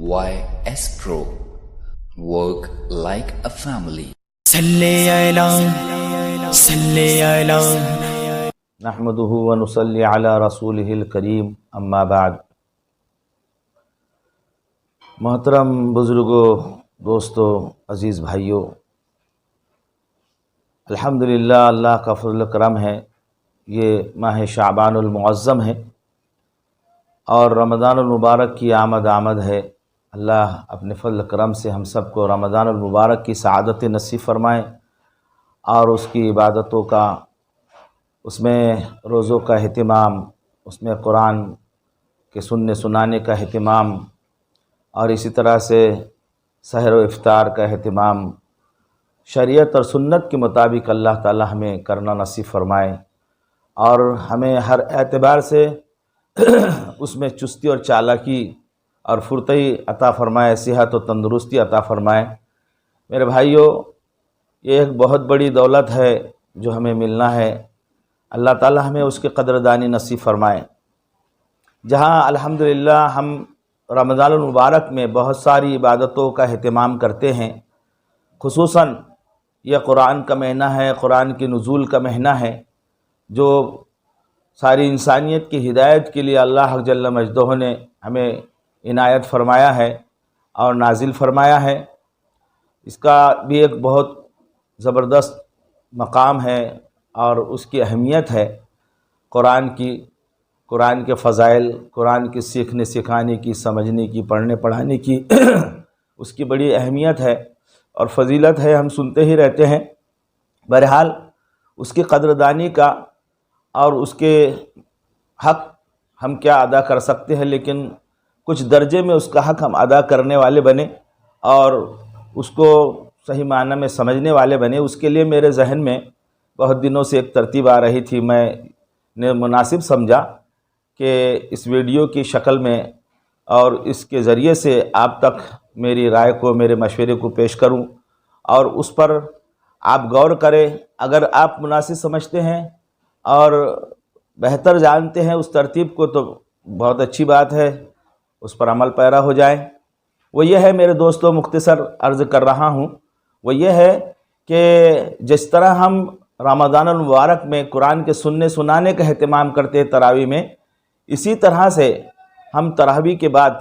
YS Pro. Work like a family. صلی علی نحمده ونصلي على رسوله الکریم اما بعد۔ محترم بزرگوں، دوستوں، عزیز بھائیوں، الحمدللہ اللہ کا فضل و کرم ہے، یہ ماہ شعبان المعظم ہے اور رمضان المبارک کی آمد ہے۔ اللہ اپنے فضل و کرم سے ہم سب کو رمضان المبارک کی سعادت نصیب فرمائے اور اس کی عبادتوں کا، اس میں روزوں کا اہتمام، اس میں قرآن کے سننے سنانے کا اہتمام اور اسی طرح سے سحر و افطار کا اہتمام شریعت اور سنت کے مطابق اللہ تعالی ہمیں کرنا نصیب فرمائے اور ہمیں ہر اعتبار سے اس میں چستی اور چالاکی اور پھرتئی عطا فرمائے، صحت و تندرستی عطا فرمائے۔ میرے بھائیوں، یہ ایک بہت بڑی دولت ہے جو ہمیں ملنا ہے، اللہ تعالی ہمیں اس کی قدردانی نصیب فرمائے۔ جہاں الحمدللہ ہم رمضان المبارک میں بہت ساری عبادتوں کا اہتمام کرتے ہیں، خصوصاً یہ قرآن کا مہینہ ہے، قرآن کی نزول کا مہینہ ہے، جو ساری انسانیت کی ہدایت کے لیے اللہ جل مجدہ نے ہمیں عنایت فرمایا ہے اور نازل فرمایا ہے۔ اس کا بھی ایک بہت زبردست مقام ہے اور اس کی اہمیت ہے، قرآن کے فضائل، قرآن کی سیکھنے سکھانے کی، سمجھنے کی، پڑھنے پڑھانے کی اس کی بڑی اہمیت ہے اور فضیلت ہے، ہم سنتے ہی رہتے ہیں۔ بہرحال اس کی قدردانی کا اور اس کے حق ہم کیا ادا کر سکتے ہیں، لیکن کچھ درجے میں اس کا حق ہم ادا کرنے والے بنے اور اس کو صحیح معنی میں سمجھنے والے بنے۔ اس کے لیے میرے ذہن میں بہت دنوں سے ایک ترتیب آ رہی تھی، میں نے مناسب سمجھا کہ اس ویڈیو کی شکل میں اور اس کے ذریعے سے آپ تک میری رائے کو، میرے مشورے کو پیش کروں اور اس پر آپ غور کریں۔ اگر آپ مناسب سمجھتے ہیں اور بہتر جانتے ہیں اس ترتیب کو تو بہت اچھی بات ہے، اس پر عمل پیرا ہو جائیں۔ وہ یہ ہے میرے دوستوں، مختصر عرض کر رہا ہوں، وہ یہ ہے کہ جس طرح ہم رمضان المبارک میں قرآن کے سننے سنانے کا اہتمام کرتے ہیں تراویح میں، اسی طرح سے ہم تراویح کے بعد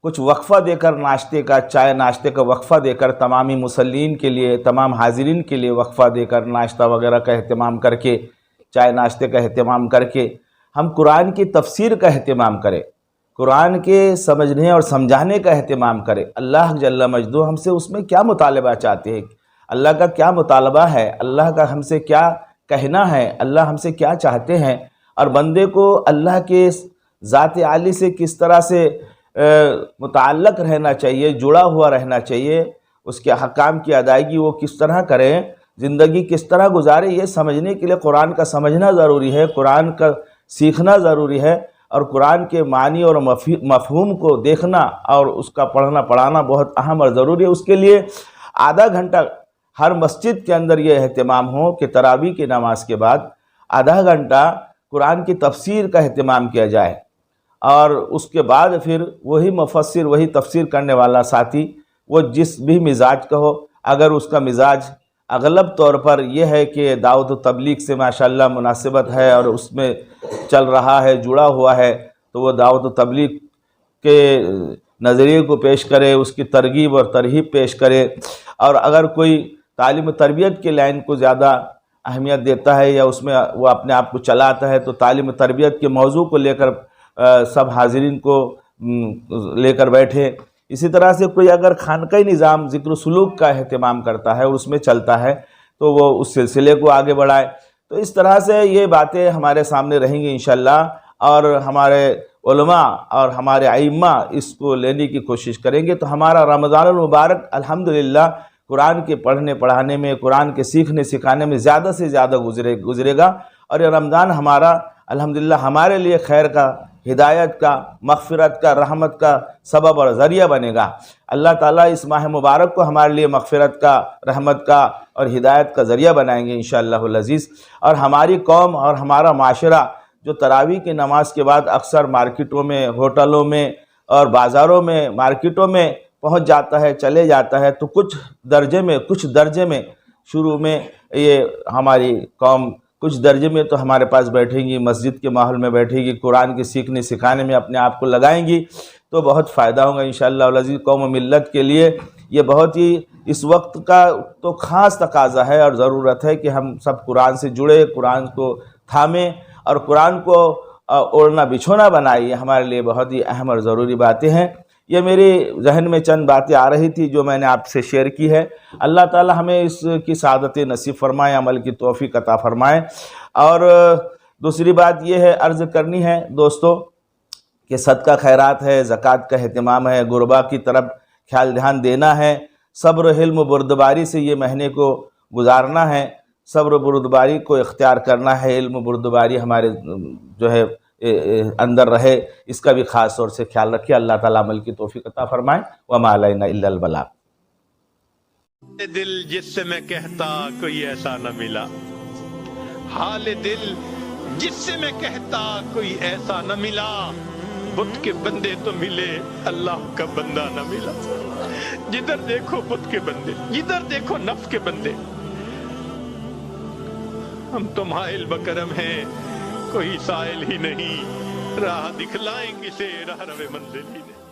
کچھ وقفہ دے کر، ناشتے کا، چائے ناشتے کا وقفہ دے کر، تمامی مصلین کے لیے، تمام حاضرین کے لیے وقفہ دے کر، ناشتہ وغیرہ کا اہتمام کر کے، چائے ناشتے کا اہتمام کر کے ہم قرآن کی تفسیر کا اہتمام کریں، قرآن کے سمجھنے اور سمجھانے کا اہتمام کریں۔ اللہ جل مجدہ ہم سے اس میں کیا مطالبہ چاہتے ہیں، اللہ کا کیا مطالبہ ہے، اللہ کا ہم سے کیا کہنا ہے، اللہ ہم سے کیا چاہتے ہیں، اور بندے کو اللہ کے ذات عالی سے کس طرح سے متعلق رہنا چاہیے، جڑا ہوا رہنا چاہیے، اس کے احکام کی ادائیگی وہ کس طرح کریں، زندگی کس طرح گزارے، یہ سمجھنے کے لیے قرآن کا سمجھنا ضروری ہے، قرآن کا سیکھنا ضروری ہے اور قرآن کے معنی اور مفہوم کو دیکھنا اور اس کا پڑھنا پڑھانا بہت اہم اور ضروری ہے۔ اس کے لیے آدھا گھنٹہ ہر مسجد کے اندر یہ اہتمام ہو کہ تراویح کی نماز کے بعد آدھا گھنٹہ قرآن کی تفسیر کا اہتمام کیا جائے اور اس کے بعد پھر وہی مفسر، وہی تفسیر کرنے والا ساتھی، وہ جس بھی مزاج کا ہو، اگر اس کا مزاج اغلب طور پر یہ ہے کہ دعوت و تبلیغ سے ماشاءاللہ مناسبت ہے اور اس میں چل رہا ہے، جڑا ہوا ہے، تو وہ دعوت و تبلیغ کے نظریے کو پیش کرے، اس کی ترغیب اور ترہیب پیش کرے۔ اور اگر کوئی تعلیم و تربیت کے لائن کو زیادہ اہمیت دیتا ہے یا اس میں وہ اپنے آپ کو چلاتا ہے، تو تعلیم و تربیت کے موضوع کو لے کر سب حاضرین کو لے کر بیٹھے۔ اسی طرح سے کوئی اگر خانقائی نظام ذکر و سلوک کا اہتمام کرتا ہے اور اس میں چلتا ہے تو وہ اس سلسلے کو آگے بڑھائے۔ تو اس طرح سے یہ باتیں ہمارے سامنے رہیں گی انشاءاللہ، اور ہمارے علماء اور ہمارے ائمہ اس کو لینے کی کوشش کریں گے تو ہمارا رمضان المبارک الحمدللہ قرآن کے پڑھنے پڑھانے میں، قرآن کے سیکھنے سکھانے میں زیادہ سے زیادہ گزرے گا، اور یہ رمضان ہمارا الحمدللہ ہمارے لیے خیر کا، ہدایت کا، مغفرت کا، رحمت کا سبب اور ذریعہ بنے گا۔ اللہ تعالیٰ اس ماہ مبارک کو ہمارے لیے مغفرت کا، رحمت کا اور ہدایت کا ذریعہ بنائیں گے انشاءاللہ العزیز۔ اور ہماری قوم اور ہمارا معاشرہ جو تراویح کی نماز کے بعد اکثر مارکیٹوں میں، ہوٹلوں میں اور بازاروں میں مارکیٹوں میں پہنچ جاتا ہے، چلے جاتا ہے، تو کچھ درجے میں شروع میں یہ ہماری قوم کچھ درجے میں تو ہمارے پاس بیٹھیں گی، مسجد کے ماحول میں بیٹھے گی، قرآن کے سیکھنے سکھانے میں اپنے آپ کو لگائیں گی، تو بہت فائدہ ہوگا انشاءاللہ العزیز قوم و ملت کے لیے۔ یہ بہت ہی اس وقت کا تو خاص تقاضا ہے اور ضرورت ہے کہ ہم سب قرآن سے جڑے، قرآن کو تھامیں اور قرآن کو اوڑھنا بچھونا بنائیں۔ یہ ہمارے لیے بہت ہی اہم اور ضروری باتیں ہیں۔ یہ میری ذہن میں چند باتیں آ رہی تھی جو میں نے آپ سے شیئر کی ہے۔ اللہ تعالی ہمیں اس کی سعادت نصیب فرمائے، عمل کی توفیق عطا فرمائے۔ اور دوسری بات یہ ہے عرض کرنی ہے دوستو کہ صدقہ خیرات ہے، زکوٰۃ کا اہتمام ہے، غربا کی طرف خیال دھیان دینا ہے، صبر حلم و بردباری سے یہ مہینے کو گزارنا ہے، صبر و بردباری کو اختیار کرنا ہے، علم و بردباری ہمارے جو ہے اندر رہے، اس کا بھی خاص طور سے خیال رکھیے۔ اللہ تعالیٰ عمل کی توفیق عطا فرمائے۔ وما علینا الا البلاغ۔ دل جس سے میں کہتا کوئی ایسا نہ ملا، حال دل جس سے میں کہتا کوئی ایسا نہ ملا، بت کے بندے تو ملے اللہ کا بندہ نہ ملا۔ جدھر دیکھو بت کے بندے، جدھر دیکھو نفس کے بندے، ہم تو مائل بکرم ہیں کوئی سائل ہی نہیں، راہ دکھلائیں گے سے راہ رو منزل ہی نہیں۔